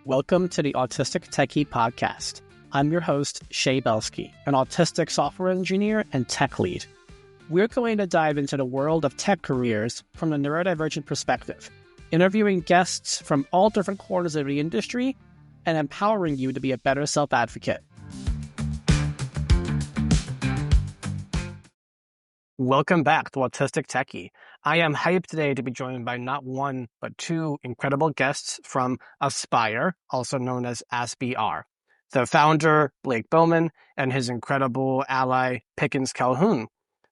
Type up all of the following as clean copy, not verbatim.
Welcome to the Autistic Techie Podcast. I'm your host, Shea, an autistic software engineer and tech lead. We're going to dive into the world of tech careers from a neurodivergent perspective, interviewing guests from all different corners of the industry and empowering you to be a better self-advocate. Welcome back to Autistic Techie. I am hyped today to be joined by not one, but two incredible guests from ASPIE-R, also known as ASPIE-R. The founder, Blake Baumann, and his incredible ally, Pickens Calhoun.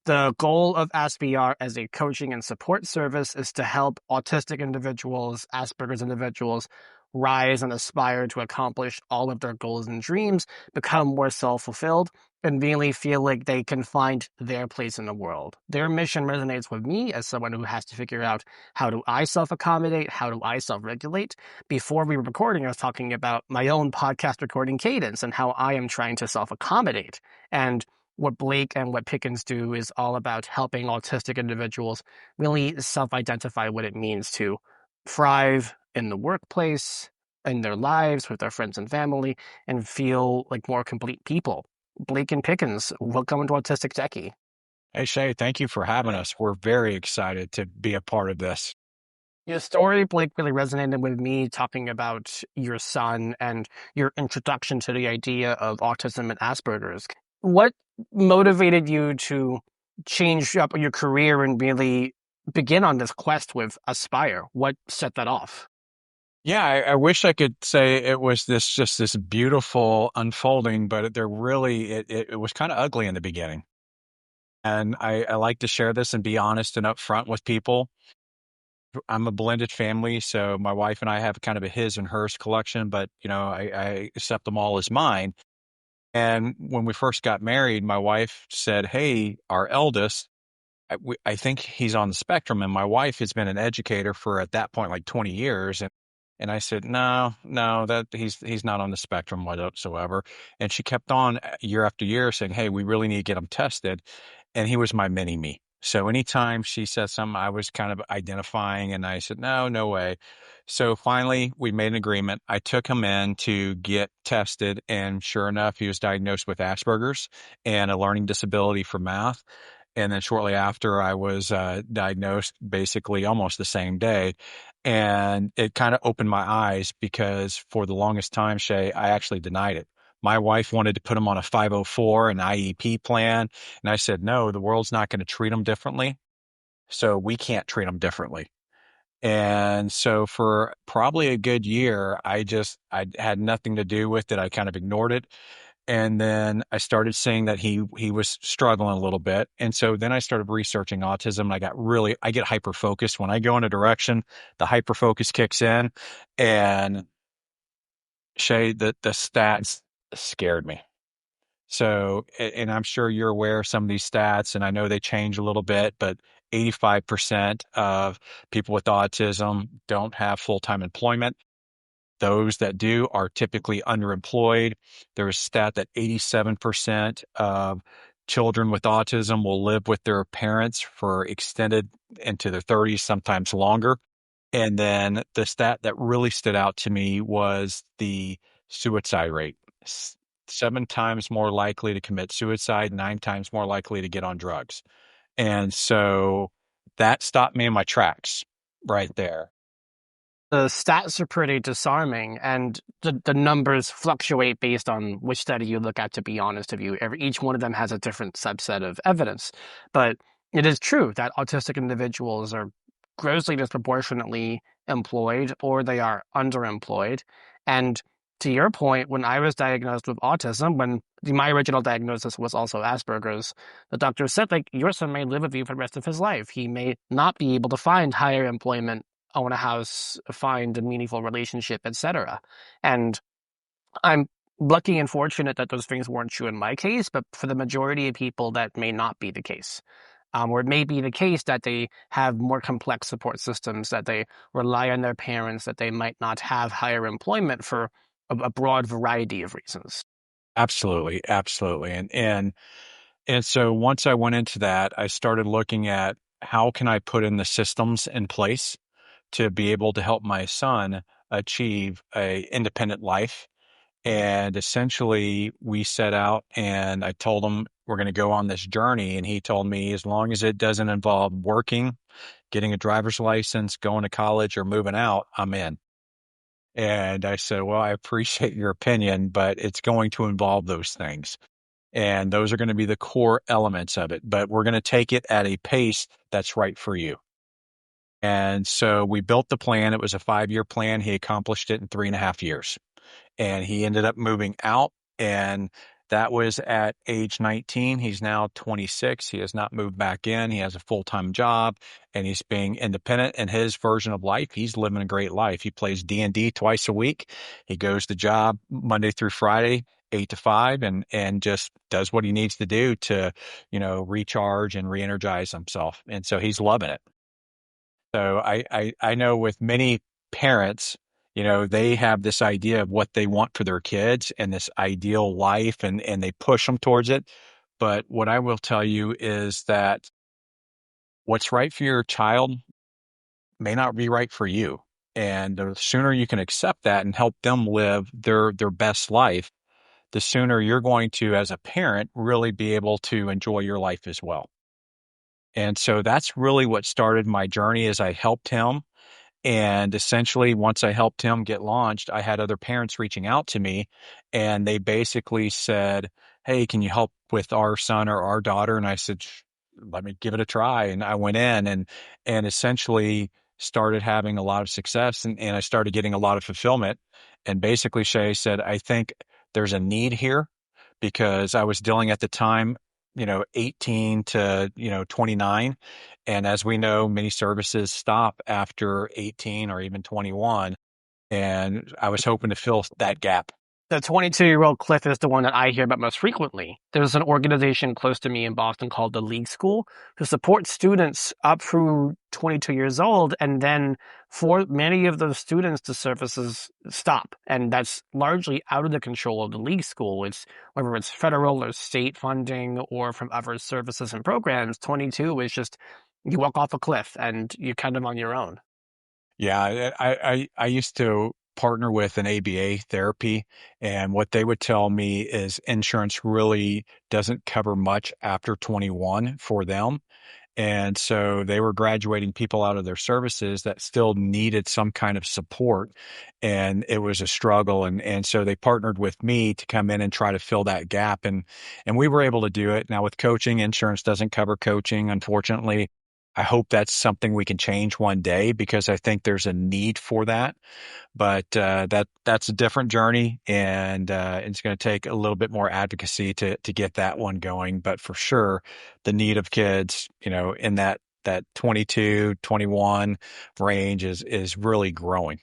The goal of ASPIE-R as a coaching and support service is to help autistic individuals, Asperger's individuals, rise and aspire to accomplish all of their goals and dreams, become more self-fulfilled, and really feel like they can find their place in the world. Their mission resonates with me as someone who has to figure out, how do I self-accommodate? How do I self-regulate? Before we were recording, I was talking about my own podcast recording cadence and how I am trying to self-accommodate. And what Blake and what Pickens do is all about helping autistic individuals really self-identify what it means to thrive in the workplace, in their lives, with their friends and family, and feel like more complete people. Blake and Pickens, welcome to Autistic Techie. Hey, Shea, thank you for having us. We're very excited to be a part of this. Your story, Blake, really resonated with me, talking about your son and your introduction to the idea of autism and Asperger's. What motivated you to change up your career and really begin on this quest with ASPIE-R? What set that off? Yeah, I wish I could say it was this beautiful unfolding, but it was kind of ugly in the beginning. And I like to share this and be honest and upfront with people. I'm a blended family, so my wife and I have kind of a his and hers collection, but I accept them all as mine. And when we first got married, my wife said, "Hey, our eldest, I think he's on the spectrum." And my wife has been an educator for, at that point, like 20 years. And I said, no, that he's not on the spectrum whatsoever. And she kept on year after year saying, "Hey, we really need to get him tested." And he was my mini me. So anytime she said something, I was kind of identifying, and I said, no way. So finally, we made an agreement. I took him in to get tested, and sure enough, he was diagnosed with Asperger's and a learning disability for math. And then shortly after, I was diagnosed, basically almost the same day. And it kind of opened my eyes, because for the longest time, Shea, I actually denied it. My wife wanted to put him on a 504, an IEP plan. And I said, no, the world's not going to treat him differently. So we can't treat him differently. And so for probably a good year, I had nothing to do with it. I kind of ignored it. And then I started seeing that he was struggling a little bit. And so then I started researching autism. And I get hyper focused when I go in a direction. The hyper focus kicks in, and Shea, the stats scared me. So, and I'm sure you're aware of some of these stats, and I know they change a little bit, but 85% of people with autism don't have full-time employment. Those that do are typically underemployed. There's a stat that 87% of children with autism will live with their parents for extended into their 30s, sometimes longer. And then the stat that really stood out to me was the suicide rate. 7 times more likely to commit suicide, 9 times more likely to get on drugs. And so that stopped me in my tracks right there. The stats are pretty disarming, and the numbers fluctuate based on which study you look at, to be honest with you. Each one of them has a different subset of evidence. But it is true that autistic individuals are grossly disproportionately employed, or they are underemployed. And to your point, when I was diagnosed with autism, when my original diagnosis was also Asperger's, the doctor said, like, your son may live with you for the rest of his life. He may not be able to find higher employment, own a house, find a meaningful relationship, etc. And I'm lucky and fortunate that those things weren't true in my case, but for the majority of people, that may not be the case. Or it may be the case that they have more complex support systems, that they rely on their parents, that they might not have higher employment for a broad variety of reasons. Absolutely. And so once I went into that, I started looking at, how can I put in the systems in place to be able to help my son achieve a independent life. And essentially, we set out and I told him we're going to go on this journey. And he told me as long as it doesn't involve working, getting a driver's license, going to college, or moving out, I'm in. And I said, well, I appreciate your opinion, but it's going to involve those things. And those are going to be the core elements of it. But we're going to take it at a pace that's right for you. And so we built the plan. It was a 5-year plan. He accomplished it in 3.5 years. And he ended up moving out. And that was at age 19. He's now 26. He has not moved back in. He has a full-time job and he's being independent in his version of life. He's living a great life. He plays D&D twice a week. He goes to job Monday through Friday, 8 to 5, and just does what he needs to do to, recharge and re-energize himself. And so he's loving it. So I know with many parents, they have this idea of what they want for their kids and this ideal life and they push them towards it. But what I will tell you is that what's right for your child may not be right for you. And the sooner you can accept that and help them live their best life, the sooner you're going to, as a parent, really be able to enjoy your life as well. And so that's really what started my journey as I helped him. And essentially, once I helped him get launched, I had other parents reaching out to me and they basically said, hey, can you help with our son or our daughter? And I said, let me give it a try. And I went in and essentially started having a lot of success and I started getting a lot of fulfillment. And basically, Shea said, I think there's a need here because I was dealing at the time, 18 to, 29. And as we know, many services stop after 18 or even 21. And I was hoping to fill that gap. The 22-year-old Cliff is the one that I hear about most frequently. There's an organization close to me in Boston called the League School who supports students up through 22 years old. And then for many of those students, the services stop. And that's largely out of the control of the League School. It's whether it's federal or state funding or from other services and programs. 22 is just you walk off a cliff and you're kind of on your own. Yeah, I used to partner with an ABA therapy, and what they would tell me is insurance really doesn't cover much after 21 for them. And so they were graduating people out of their services that still needed some kind of support. And it was a struggle. And so they partnered with me to come in and try to fill that gap. And we were able to do it. Now with coaching, insurance doesn't cover coaching, unfortunately. I hope that's something we can change one day because I think there's a need for that. But that's a different journey, and it's going to take a little bit more advocacy to get that one going. But for sure, the need of kids, in that 22, 21 range is really growing.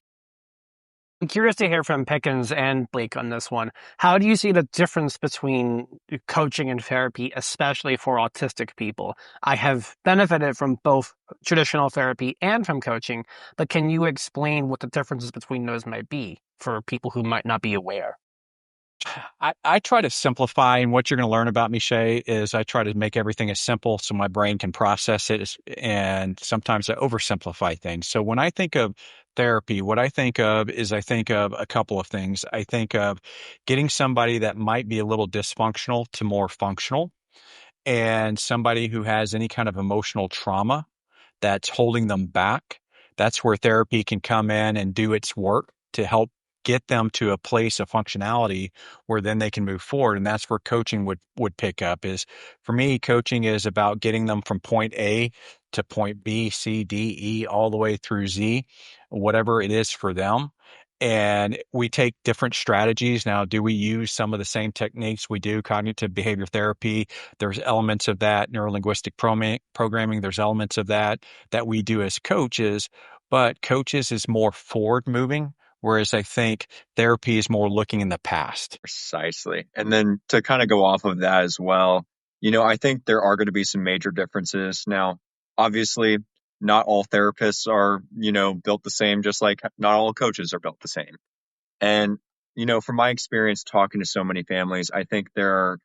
I'm curious to hear from Pickens and Blake on this one. How do you see the difference between coaching and therapy, especially for autistic people? I have benefited from both traditional therapy and from coaching, but can you explain what the differences between those might be for people who might not be aware? I try to simplify, and what you're going to learn about me, Shay, is I try to make everything as simple so my brain can process it. And sometimes I oversimplify things. So when I think of therapy, what I think of is I think of a couple of things. I think of getting somebody that might be a little dysfunctional to more functional, and somebody who has any kind of emotional trauma that's holding them back. That's where therapy can come in and do its work to help get them to a place of functionality where then they can move forward. And that's where coaching would pick up. Is for me, coaching is about getting them from point A to point B, C, D, E, all the way through Z, whatever it is for them. And we take different strategies. Now, do we use some of the same techniques we do cognitive behavior therapy? There's elements of that, neurolinguistic programming. There's elements of that we do as coaches, but coaches is more forward moving, whereas I think therapy is more looking in the past. Precisely. And then to kind of go off of that as well, I think there are going to be some major differences. Now, obviously, not all therapists are, built the same, just like not all coaches are built the same. And, from my experience talking to so many families, I think there are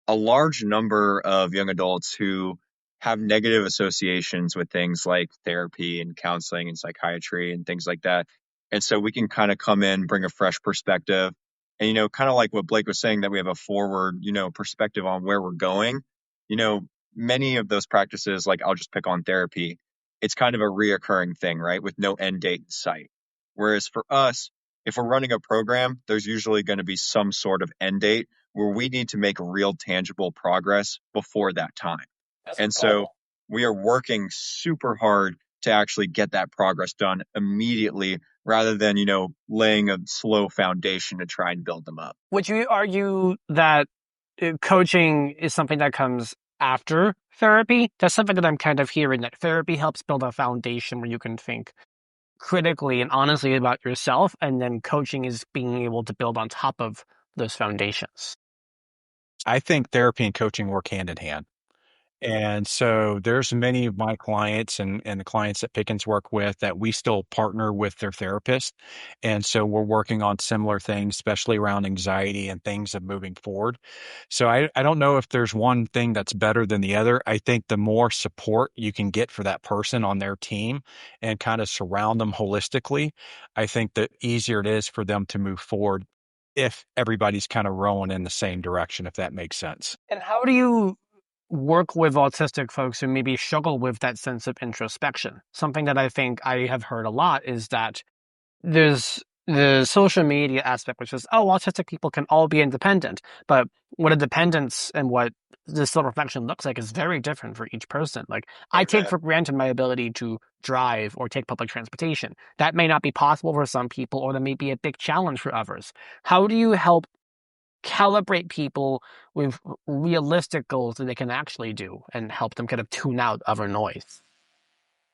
a large number of young adults who have negative associations with things like therapy and counseling and psychiatry and things like that. And so we can kind of come in, bring a fresh perspective. And, kind of like what Blake was saying, that we have a forward, perspective on where we're going. You know, many of those practices, like I'll just pick on therapy, it's kind of a reoccurring thing, right? With no end date in sight. Whereas for us, if we're running a program, there's usually going to be some sort of end date where we need to make real tangible progress before that time. That's And so incredible. we are working super hard to actually get that progress done immediately rather than, laying a slow foundation to try and build them up. Would you argue that coaching is something that comes after therapy? That's something that I'm kind of hearing, that therapy helps build a foundation where you can think critically and honestly about yourself, and then coaching is being able to build on top of those foundations. I think therapy and coaching work hand in hand. And so there's many of my clients and the clients that Pickens work with that we still partner with their therapist. And so we're working on similar things, especially around anxiety and things of moving forward. So I don't know if there's one thing that's better than the other. I think the more support you can get for that person on their team and kind of surround them holistically, I think the easier it is for them to move forward if everybody's kind of rowing in the same direction, if that makes sense. And how do you work with autistic folks who maybe struggle with that sense of introspection? Something that I think I have heard a lot is that there's the social media aspect, which is, oh, autistic people can all be independent. But what a dependence and what this self-reflection looks like is very different for each person. Like, I take Amen. for granted my ability to drive or take public transportation. That may not be possible for some people, or that may be a big challenge for others. How do you help calibrate people with realistic goals that they can actually do and help them kind of tune out other noise?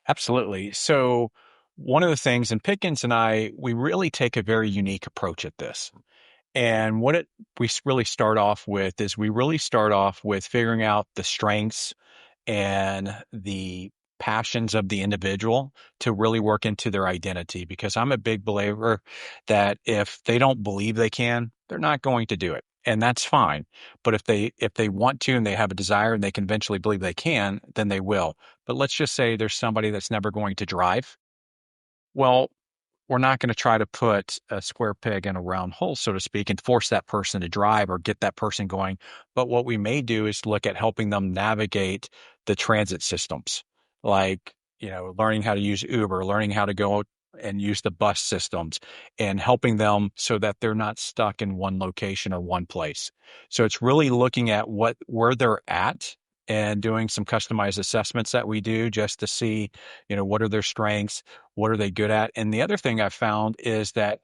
Absolutely. So one of the things, and Pickens and I, we really take a very unique approach at this. And really start off with is we really start off with figuring out the strengths and the passions of the individual to really work into their identity. Because I'm a big believer that if they don't believe they can, they're not going to do it. And that's fine. But if they want to and they have a desire and they can eventually believe they can, then they will. But let's just say there's somebody that's never going to drive. Well, we're not going to try to put a square peg in a round hole, so to speak, and force that person to drive or get that person going. But what we may do is look at helping them navigate the transit systems, like, learning how to use Uber, learning how to go and use the bus systems, and helping them so that they're not stuck in one location or one place. So it's really looking at where they're at and doing some customized assessments that we do just to see, what are their strengths, what are they good at? And the other thing I've found is that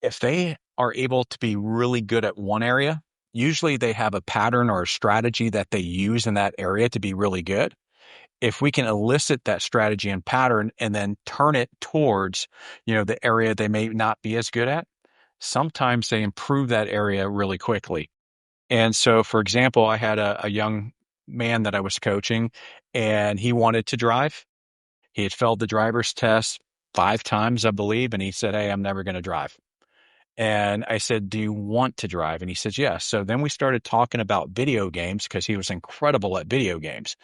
if they are able to be really good at one area, usually they have a pattern or a strategy that they use in that area to be really good. If we can elicit that strategy and pattern and then turn it towards, the area they may not be as good at, sometimes they improve that area really quickly. And so, for example, I had a young man that I was coaching and he wanted to drive. He had failed the driver's test 5 times, I believe, and he said, "Hey, I'm never going to drive." And I said, "Do you want to drive?" And he says, "Yes." So then we started talking about video games because he was incredible at video games.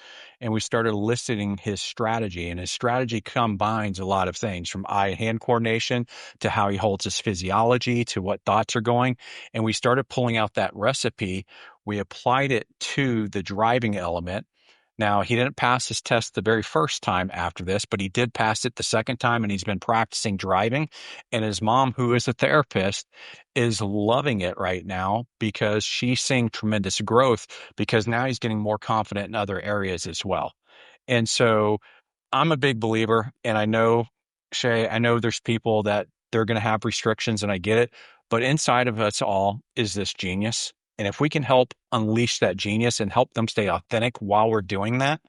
And we started listing his strategy. And his strategy combines a lot of things from eye hand coordination to how he holds his physiology to what thoughts are going. And we started pulling out that recipe. We applied it to the driving element. Now, he didn't pass his test the very first time after this, but he did pass it the second time, and he's been practicing driving. And his mom, who is a therapist, is loving it right now because she's seeing tremendous growth because now he's getting more confident in other areas as well. And so I'm a big believer, and I know, Shea, I know there's people that they're going to have restrictions, and I get it. But inside of us all is this genius. And if we can help unleash that genius and help them stay authentic while we're doing that,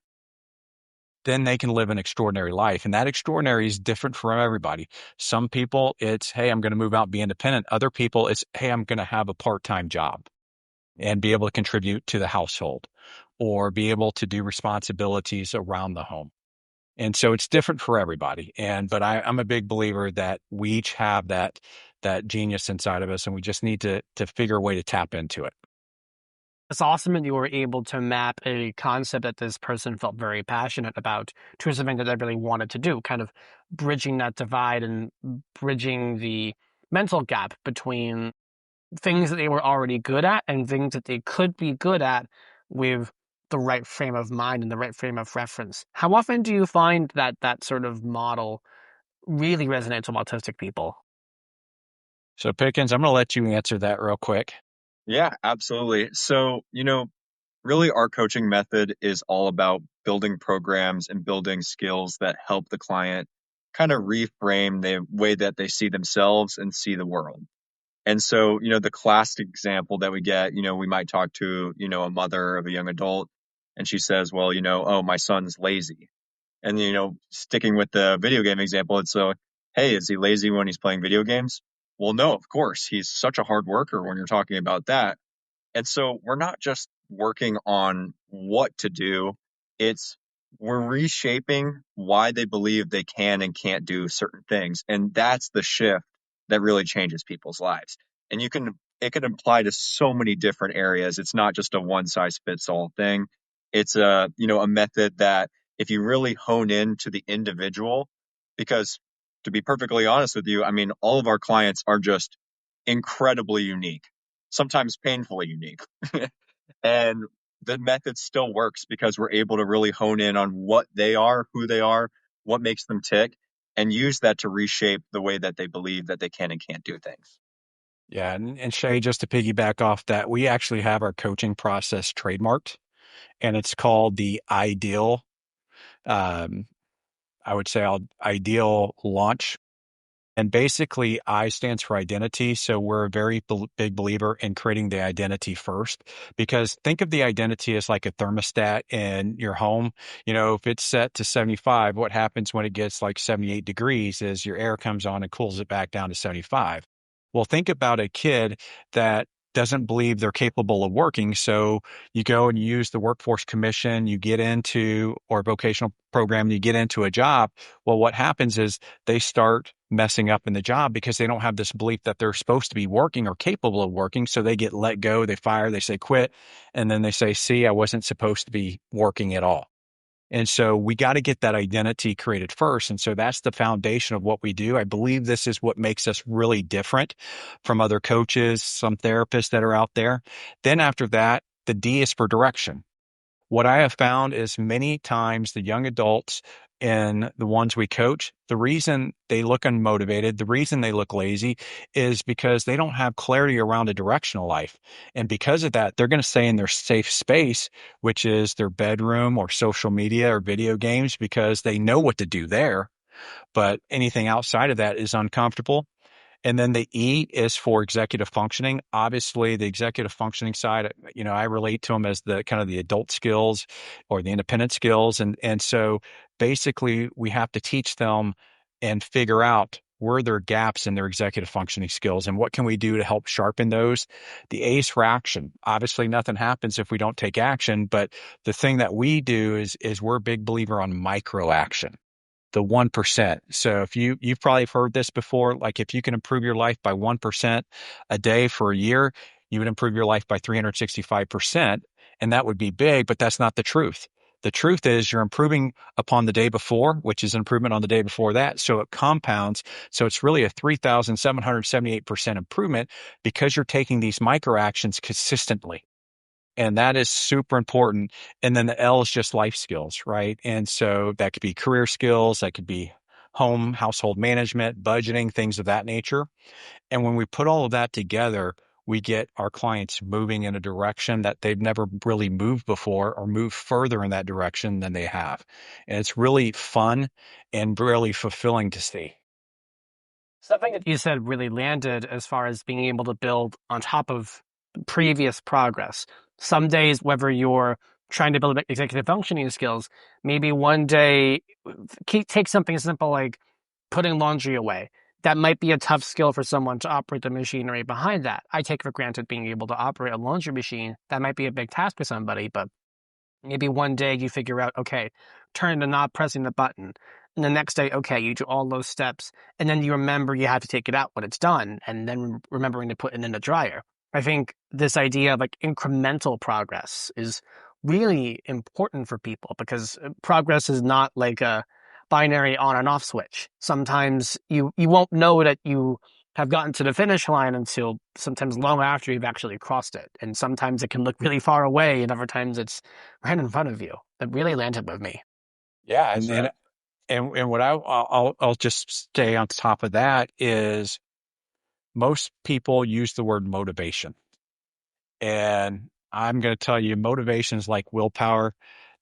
then they can live an extraordinary life. And that extraordinary is different for everybody. Some people, it's, hey, I'm going to move out and be independent. Other people, it's, hey, I'm going to have a part-time job and be able to contribute to the household or be able to do responsibilities around the home. And so it's different for everybody. But I'm a big believer that we each have that genius inside of us, and we just need to figure a way to tap into it. It's awesome that you were able to map a concept that this person felt very passionate about to something that they really wanted to do, kind of bridging that divide and bridging the mental gap between things that they were already good at and things that they could be good at with the right frame of mind and the right frame of reference. How often do you find that that sort of model really resonates with autistic people? So Pickens, I'm going to let you answer that real quick. Yeah, absolutely. So, really our coaching method is all about building programs and building skills that help the client kind of reframe the way that they see themselves and see the world. And so, the classic example that we get, we might talk to, a mother of a young adult and she says, well, oh, my son's lazy. And, sticking with the video game example, it's hey, is he lazy when he's playing video games? Well, no, of course. He's such a hard worker when you're talking about that. And so we're not just working on what to do, it's we're reshaping why they believe they can and can't do certain things. And that's the shift that really changes people's lives. And it can apply to so many different areas. It's not just a one size fits all thing. It's a method that if you really hone in to the individual, because to be perfectly honest with you, I mean, all of our clients are just incredibly unique, sometimes painfully unique. And the method still works because we're able to really hone in on what they are, who they are, what makes them tick, and use that to reshape the way that they believe that they can and can't do things. Yeah, and Shay, just to piggyback off that, we actually have our coaching process trademarked, and it's called the ideal. Um, I would say ideal launch. And basically, I stands for identity. So we're a very big believer in creating the identity first, because think of the identity as like a thermostat in your home. If it's set to 75, what happens when it gets like 78 degrees is your air comes on and cools it back down to 75. Well, think about a kid that doesn't believe they're capable of working. So you go and you use the workforce commission, you get into, or vocational program, you get into a job. Well, what happens is they start messing up in the job because they don't have this belief that they're supposed to be working or capable of working. So they get let go, they fire, they say quit, and then they say, see, I wasn't supposed to be working at all. And so we got to get that identity created first. And so that's the foundation of what we do. I believe this is what makes us really different from other coaches, some therapists that are out there. Then after that, the D is for direction. What I have found is many times the young adults and the ones we coach, the reason they look unmotivated, the reason they look lazy is because they don't have clarity around a directional life. And because of that, they're going to stay in their safe space, which is their bedroom or social media or video games, because they know what to do there. But anything outside of that is uncomfortable. And then the E is for executive functioning. Obviously, the executive functioning side, I relate to them as the kind of the adult skills or the independent skills. And so basically we have to teach them and figure out where there are gaps in their executive functioning skills and what can we do to help sharpen those. The A is for action. Obviously, nothing happens if we don't take action, but the thing that we do is we're a big believer on micro action, the 1%. So if you've probably heard this before, like if you can improve your life by 1% a day for a year, you would improve your life by 365%. And that would be big, but that's not the truth. The truth is you're improving upon the day before, which is an improvement on the day before that. So it compounds. So it's really a 3,778% improvement because you're taking these micro actions consistently. And that is super important. And then the L is just life skills, right? And so that could be career skills, that could be home, household management, budgeting, things of that nature. And when we put all of that together, we get our clients moving in a direction that they've never really moved before or moved further in that direction than they have. And it's really fun and really fulfilling to see. Something that you said really landed as far as being able to build on top of previous progress. Some days, whether you're trying to build executive functioning skills, maybe one day take something simple like putting laundry away. That might be a tough skill for someone to operate the machinery behind that. I take for granted being able to operate a laundry machine. That might be a big task for somebody, but maybe one day you figure out, okay, turn the knob, pressing the button. And the next day, okay, you do all those steps. And then you remember you have to take it out when it's done. And then remembering to put it in the dryer. I think this idea of like incremental progress is really important for people because progress is not like a binary on and off switch. Sometimes you won't know that you have gotten to the finish line until sometimes long after you've actually crossed it. And sometimes it can look really far away, and other times it's right in front of you. That really landed with me. Yeah, Well said. and what I'll just stay on top of that is most people use the word motivation. And I'm going to tell you, motivation is like willpower.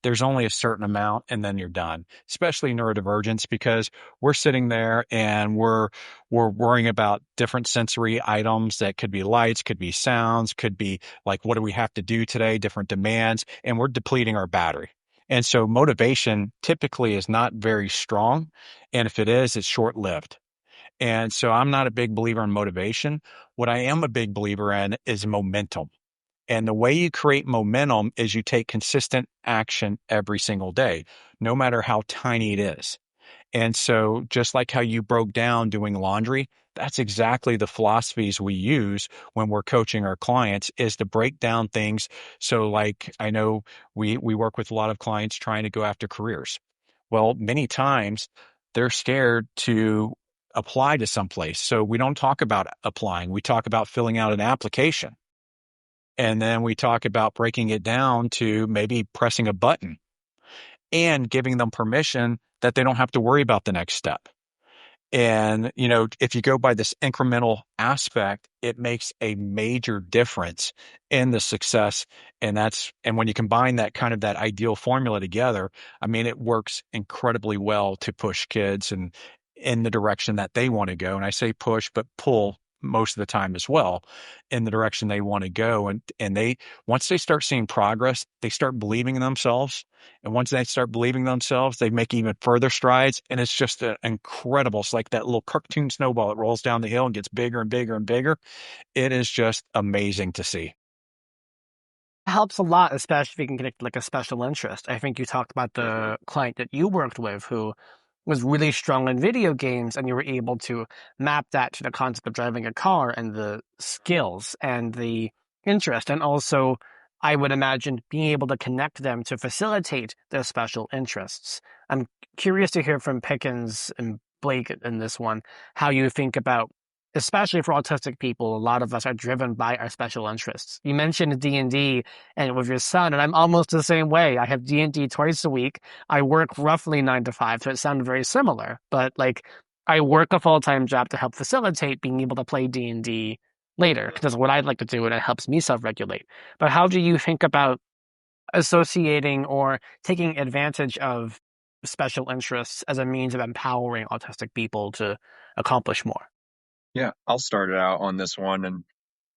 There's only a certain amount and then you're done, especially neurodivergence, because we're sitting there and we're worrying about different sensory items that could be lights, could be sounds, could be like, what do we have to do today? Different demands, and we're depleting our battery. And so motivation typically is not very strong. And if it is, it's short lived. And so I'm not a big believer in motivation. What I am a big believer in is momentum. And the way you create momentum is you take consistent action every single day, no matter how tiny it is. And so, just like how you broke down doing laundry, that's exactly the philosophies we use when we're coaching our clients is to break down things. So, like I know we work with a lot of clients trying to go after careers. Well, many times they're scared to apply to someplace. So we don't talk about applying. We talk about filling out an application. And then we talk about breaking it down to maybe pressing a button and giving them permission that they don't have to worry about the next step. And, if you go by this incremental aspect, it makes a major difference in the success. And when you combine that kind of that ideal formula together, I mean, it works incredibly well to push kids and in the direction that they want to go. And I say push, but pull most of the time as well in the direction they want to go. And once they start seeing progress, they start believing in themselves, and once they start believing themselves, they make even further strides. And it's just incredible. It's like that little cartoon snowball that rolls down the hill and gets bigger and bigger and bigger. It is just amazing to see. Helps a lot, especially if you can connect like a special interest. I think you talked about the client that you worked with who was really strong in video games, and you were able to map that to the concept of driving a car and the skills and the interest. And also, I would imagine being able to connect them to facilitate their special interests. I'm curious to hear from Pickens and Blake in this one, how you think about especially for autistic people, a lot of us are driven by our special interests. You mentioned D&D and with your son, and I'm almost the same way. I have D&D twice a week. I work roughly 9 to 5, so it sounded very similar. But like, I work a full-time job to help facilitate being able to play D&D later, because that's what I'd like to do, and it helps me self-regulate. But how do you think about associating or taking advantage of special interests as a means of empowering autistic people to accomplish more? Yeah, I'll start it out on this one. And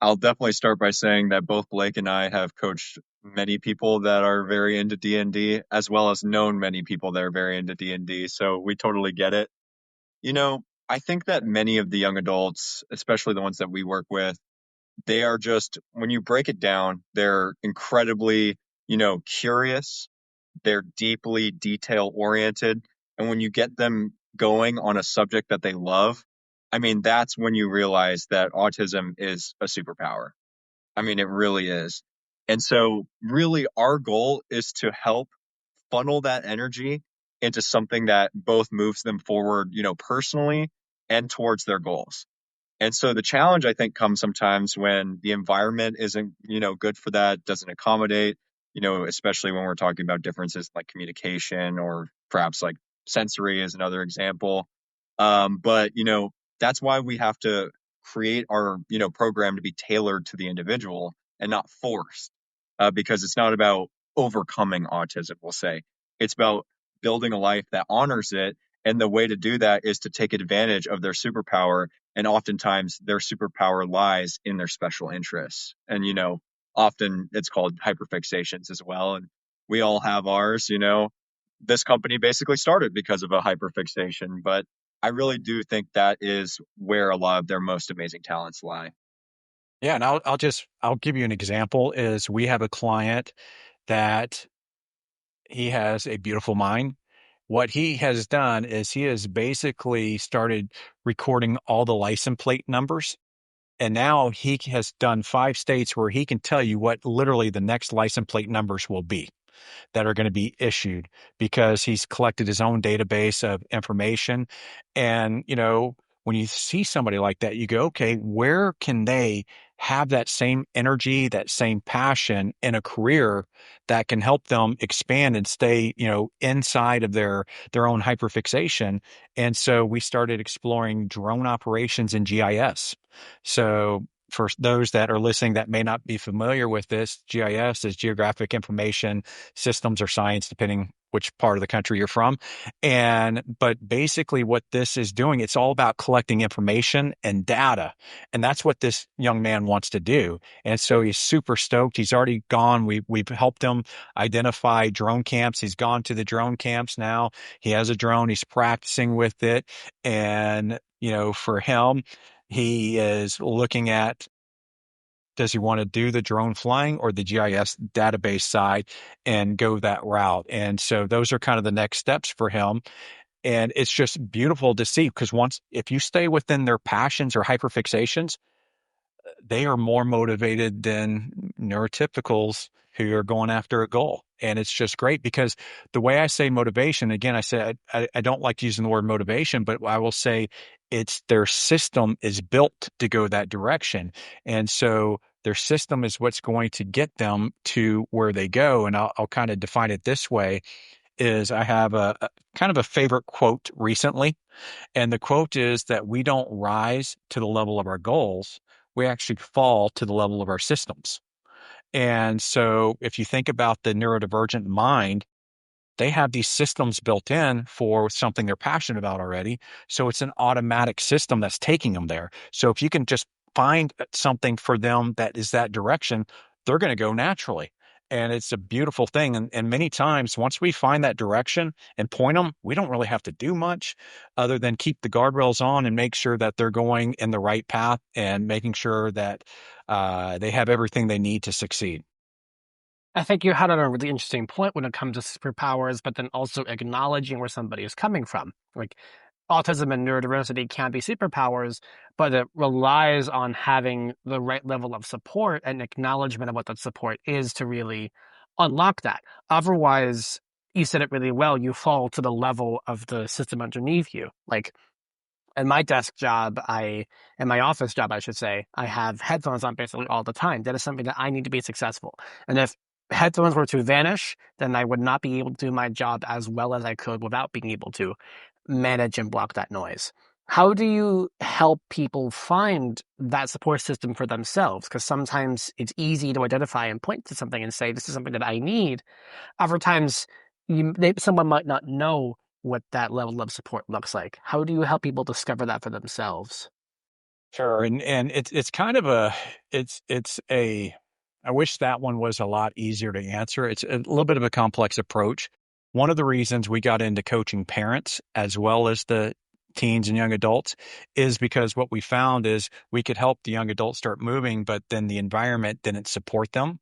I'll definitely start by saying that both Blake and I have coached many people that are very into D&D, as well as known many people that are very into D&D. So we totally get it. I think that many of the young adults, especially the ones that we work with, they are just, when you break it down, they're incredibly, curious. They're deeply detail oriented. And when you get them going on a subject that they love, I mean, that's when you realize that autism is a superpower. I mean, it really is. And so, really, our goal is to help funnel that energy into something that both moves them forward, personally and towards their goals. And so the challenge I think comes sometimes when the environment isn't, good for that, doesn't accommodate, especially when we're talking about differences like communication or perhaps like sensory is another example. But that's why we have to create our, program to be tailored to the individual and not forced, because it's not about overcoming autism, we'll say. It's about building a life that honors it. And the way to do that is to take advantage of their superpower, and oftentimes their superpower lies in their special interests. And, often it's called hyperfixations as well. And we all have ours, this company basically started because of a hyperfixation, but I really do think that is where a lot of their most amazing talents lie. Yeah, and I'll give you an example is we have a client that he has a beautiful mind. What he has done is he has basically started recording all the license plate numbers And now he has done 5 states where he can tell you what literally the next license plate numbers will be that are going to be issued because he's collected his own database of information. And, when you see somebody like that, you go, okay, where can they have that same energy, that same passion in a career that can help them expand and stay, inside of their own hyperfixation? And so we started exploring drone operations in GIS. So for those that are listening that may not be familiar with this, GIS is Geographic Information Systems or Science, depending which part of the country you're from. But basically what this is doing, it's all about collecting information and data. And that's what this young man wants to do. And so he's super stoked. He's already gone. We've helped him identify drone camps. He's gone to the drone camps now. He has a drone. He's practicing with it. And, for him, he is looking at, does he want to do the drone flying or the GIS database side and go that route? And so those are kind of the next steps for him. And it's just beautiful to see because if you stay within their passions or hyperfixations, they are more motivated than neurotypicals who are going after a goal. And it's just great because the way I say motivation, again, I don't like using the word motivation, but I will say it's their system is built to go that direction. And so their system is what's going to get them to where they go. And I'll kind of define it this way is I have a kind of a favorite quote recently. And the quote is that we don't rise to the level of our goals. We actually fall to the level of our systems. And so if you think about the neurodivergent mind, they have these systems built in for something they're passionate about already. So it's an automatic system that's taking them there. So if you can just find something for them that is that direction, they're going to go naturally. And it's a beautiful thing. And many times, once we find that direction and point them, we don't really have to do much other than keep the guardrails on and make sure that they're going in the right path and making sure that they have everything they need to succeed. I think you had on a really interesting point when it comes to superpowers, but then also acknowledging where somebody is coming from. Like autism and neurodiversity can be superpowers, but it relies on having the right level of support and acknowledgement of what that support is to really unlock that. Otherwise, you said it really well, you fall to the level of the system underneath you. Like in my desk job, in my office job, I should say, I have headphones on basically all the time. That is something that I need to be successful. And if headphones were to vanish, then I would not be able to do my job as well as I could without being able to manage and block that noise. How do you help people find that support system for themselves? Because sometimes it's easy to identify and point to something and say, this is something that I need. Other times, someone might not know what that level of support looks like. How do you help people discover that for themselves? Sure. And it's kind of it's a I wish that one was a lot easier to answer. It's a little bit of a complex approach. One of the reasons we got into coaching parents as well as the teens and young adults is because what we found is we could help the young adults start moving, but then the environment didn't support them.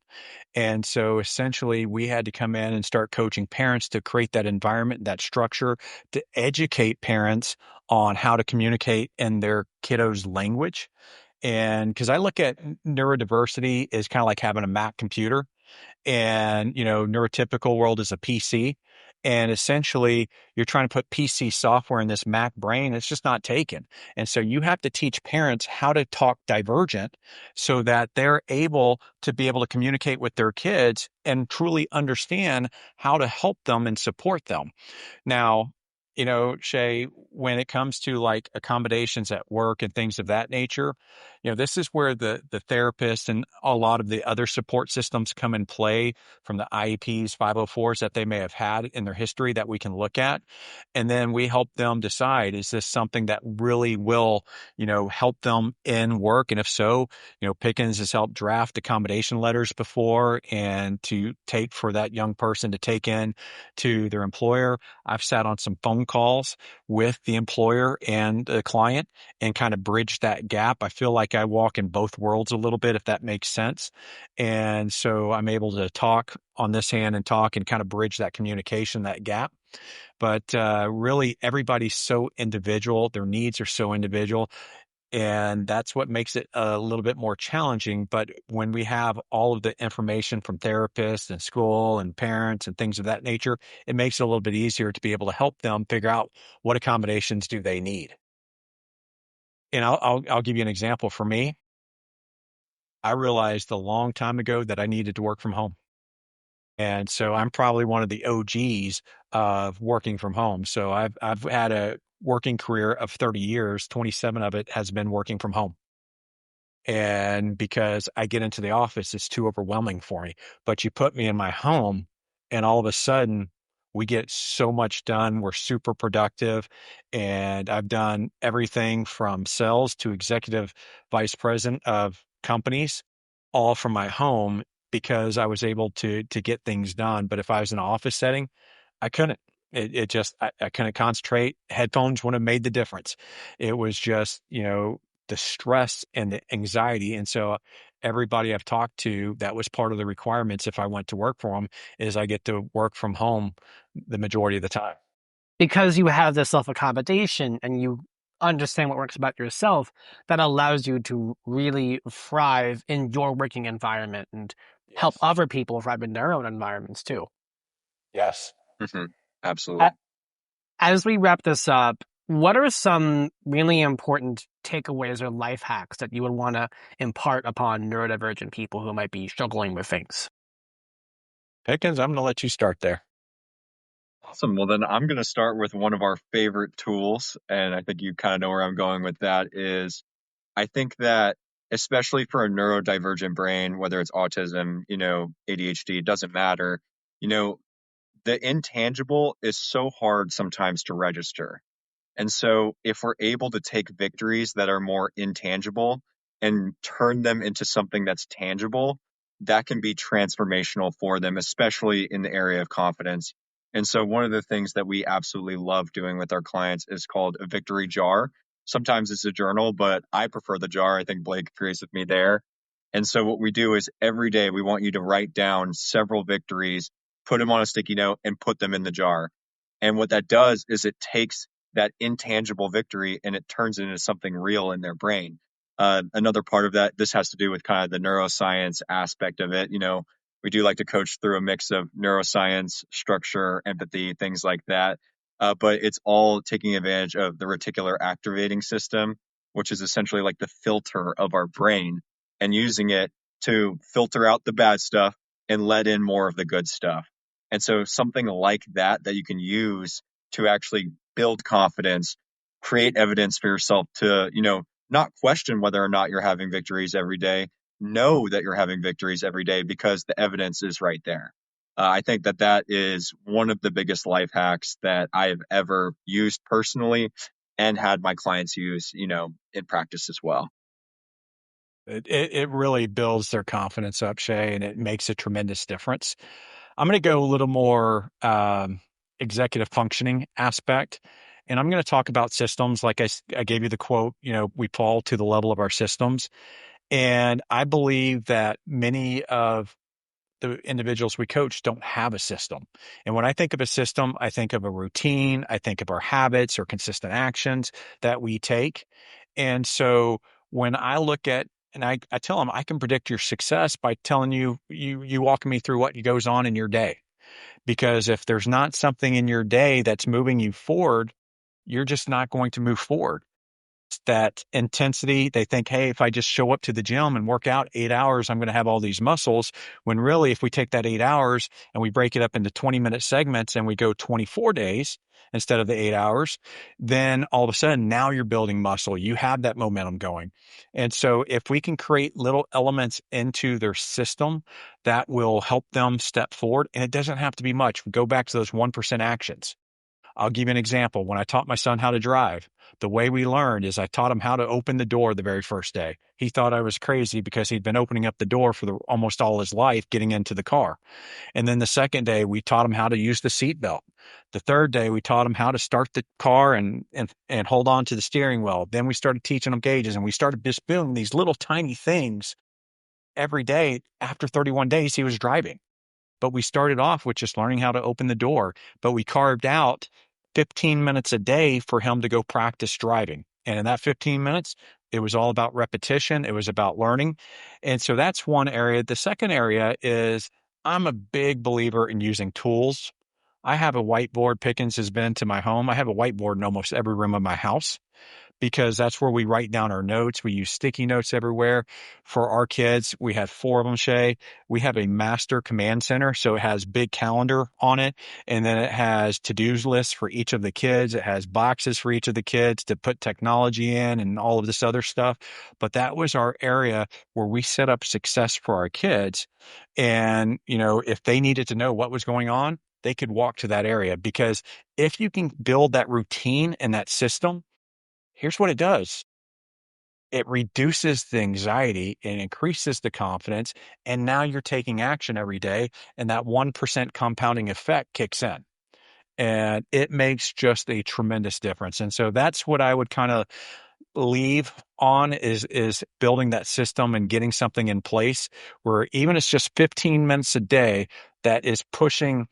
And so essentially, we had to come in and start coaching parents to create that environment, that structure, to educate parents on how to communicate in their kiddos' language. And because I look at neurodiversity as kind of like having a Mac computer and neurotypical world is a PC, and essentially you're trying to put PC software in this Mac brain, it's just not taken. And so you have to teach parents how to talk divergent so that they're able to communicate with their kids and truly understand how to help them and support them. Now, Shay, when it comes to like accommodations at work and things of that nature, this is where the therapist and a lot of the other support systems come in play from the IEPs, 504s that they may have had in their history that we can look at. And then we help them decide, is this something that really will, help them in work? And if so, Pickens has helped draft accommodation letters before and to take for that young person to take in to their employer. I've sat on some phone calls with the employer and the client and kind of bridge that gap. I feel like I walk in both worlds a little bit, if that makes sense. And so I'm able to talk on this hand and talk and kind of bridge that communication, that gap. But really, everybody's so individual. Their needs are so individual. And that's what makes it a little bit more challenging. But when we have all of the information from therapists and school and parents and things of that nature, it makes it a little bit easier to be able to help them figure out what accommodations do they need. And I'll give you an example. For me, I realized a long time ago that I needed to work from home. And so I'm probably one of the OGs of working from home. So I've had a working career of 30 years, 27 of it has been working from home. And because I get into the office, it's too overwhelming for me. But you put me in my home, and all of a sudden, we get so much done. We're super productive. And I've done everything from sales to executive vice president of companies, all from my home because I was able to get things done. But if I was in an office setting, I couldn't. It just I couldn't concentrate. Headphones wouldn't have made the difference. It was just, the stress and the anxiety. And so everybody I've talked to, that was part of the requirements if I went to work for them, is I get to work from home the majority of the time. Because you have this self-accommodation and you understand what works about yourself, that allows you to really thrive in your working environment and help Yes. other people thrive in their own environments too. Yes. Hmm. Absolutely. A- As we wrap this up, what are some really important takeaways or life hacks that you would want to impart upon neurodivergent people who might be struggling with things? Pickens, I'm going to let you start there. Awesome. Well, then I'm going to start with one of our favorite tools. And I think you kind of know where I'm going with that is I think that especially for a neurodivergent brain, whether it's autism, ADHD, it doesn't matter. You know, the intangible is so hard sometimes to register. And so, if we're able to take victories that are more intangible and turn them into something that's tangible, that can be transformational for them, especially in the area of confidence. And so, one of the things that we absolutely love doing with our clients is called a victory jar. Sometimes it's a journal, but I prefer the jar. I think Blake agrees with me there. And so, what we do is every day we want you to write down several victories, put them on a sticky note, and put them in the jar. And what that does is it takes that intangible victory and it turns it into something real in their brain. Another part of that, this has to do with kind of the neuroscience aspect of it. We do like to coach through a mix of neuroscience, structure, empathy, things like that. But it's all taking advantage of the reticular activating system, which is essentially like the filter of our brain, and using it to filter out the bad stuff and let in more of the good stuff. And so something like that you can use to actually build confidence, create evidence for yourself to, not question whether or not you're having victories every day. Know that you're having victories every day because the evidence is right there. I think that is one of the biggest life hacks that I have ever used personally and had my clients use, in practice as well. It really builds their confidence up, Shea, and it makes a tremendous difference. I'm going to go a little more executive functioning aspect, and I'm going to talk about systems. Like I gave you the quote, we fall to the level of our systems. And I believe that many of the individuals we coach don't have a system. And when I think of a system, I think of a routine, I think of our habits or consistent actions that we take. And so when I look at and I tell them I can predict your success by telling you walking me through what goes on in your day. Because if there's not something in your day that's moving you forward, you're just not going to move forward. That intensity. They think, hey, if I just show up to the gym and work out 8 hours, I'm going to have all these muscles. When really, if we take that 8 hours and we break it up into 20-minute segments and we go 24 days instead of the 8 hours, then all of a sudden now you're building muscle. You have that momentum going. And so if we can create little elements into their system that will help them step forward, and it doesn't have to be much. We go back to those 1% actions. I'll give you an example. When I taught my son how to drive, the way we learned is I taught him how to open the door the very first day. He thought I was crazy because he'd been opening up the door for almost all his life getting into the car. And then the second day, we taught him how to use the seatbelt. The third day, we taught him how to start the car and hold on to the steering wheel. Then we started teaching him gauges and we started just building these little tiny things every day. After 31 days, he was driving. But we started off with just learning how to open the door, but we carved out 15 minutes a day for him to go practice driving. And in that 15 minutes, It was all about repetition. It was about learning. And so that's one area. The second area is I'm a big believer in using tools. I have a whiteboard. Pickens has been to my home. I have a whiteboard in almost every room of my house because that's where we write down our notes. We use sticky notes everywhere for our kids. We have four of them, Shea. We have a master command center. So it has big calendar on it. And then it has to-dos lists for each of the kids. It has boxes for each of the kids to put technology in and all of this other stuff. But that was our area where we set up success for our kids. And, if they needed to know what was going on, they could walk to that area because if you can build that routine and that system, here's what it does. It reduces the anxiety and increases the confidence. And now you're taking action every day, and that 1% compounding effect kicks in. And it makes just a tremendous difference. And so that's what I would kind of leave on is building that system and getting something in place where even it's just 15 minutes a day that is pushing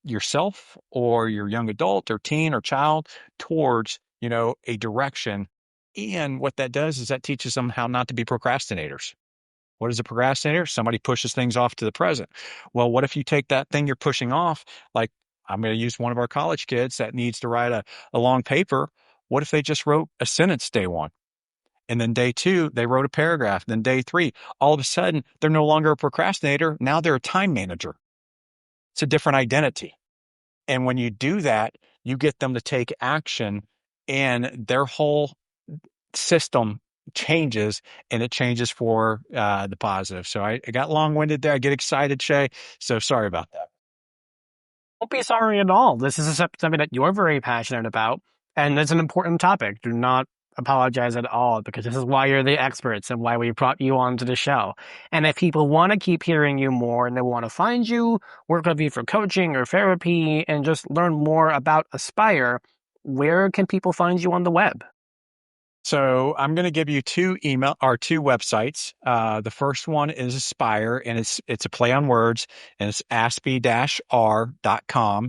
yourself or your young adult or teen or child towards, a direction. And what that does is that teaches them how not to be procrastinators. What is a procrastinator? Somebody pushes things off to the present. Well, what if you take that thing you're pushing off, like I'm going to use one of our college kids that needs to write a long paper. What if they just wrote a sentence day one? And then day two, they wrote a paragraph. Then day three, all of a sudden, they're no longer a procrastinator. Now they're a time manager. It's a different identity. And when you do that, you get them to take action and their whole system changes and it changes for the positive. So I got long winded there. I get excited, Shea. So sorry about that. Don't be sorry at all. This is something that you're very passionate about, and it's an important topic. Do not apologize at all because this is why you're the experts and why we brought you onto the show. And if people want to keep hearing you more and they want to find you, work with you for coaching or therapy, and just learn more about Aspire, where can people find you on the web? So I'm going to give you two websites. The first one is Aspire, and it's a play on words, and it's ASPIE-R.com.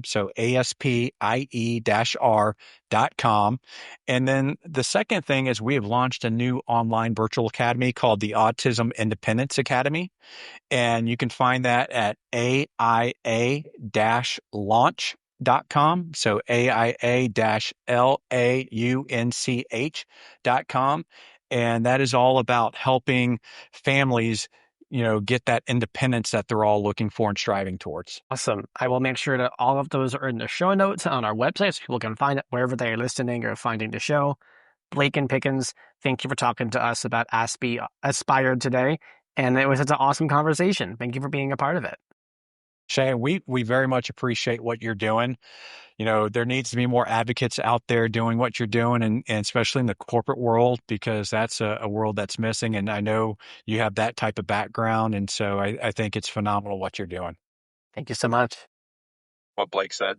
So ASPIE-R.com. And then the second thing is we have launched a new online virtual academy called the Autism Independence Academy. And you can find that at AIA-launch.com. So AIA-LAUNCH.com. And that is all about helping families, get that independence that they're all looking for and striving towards. Awesome. I will make sure that all of those are in the show notes on our website so people can find it wherever they are listening or finding the show. Blake and Pickens, thank you for talking to us about Aspire today. And it was such an awesome conversation. Thank you for being a part of it. Shea, we very much appreciate what you're doing. There needs to be more advocates out there doing what you're doing, and especially in the corporate world, because that's a world that's missing. And I know you have that type of background. And so I think it's phenomenal what you're doing. Thank you so much. What Blake said.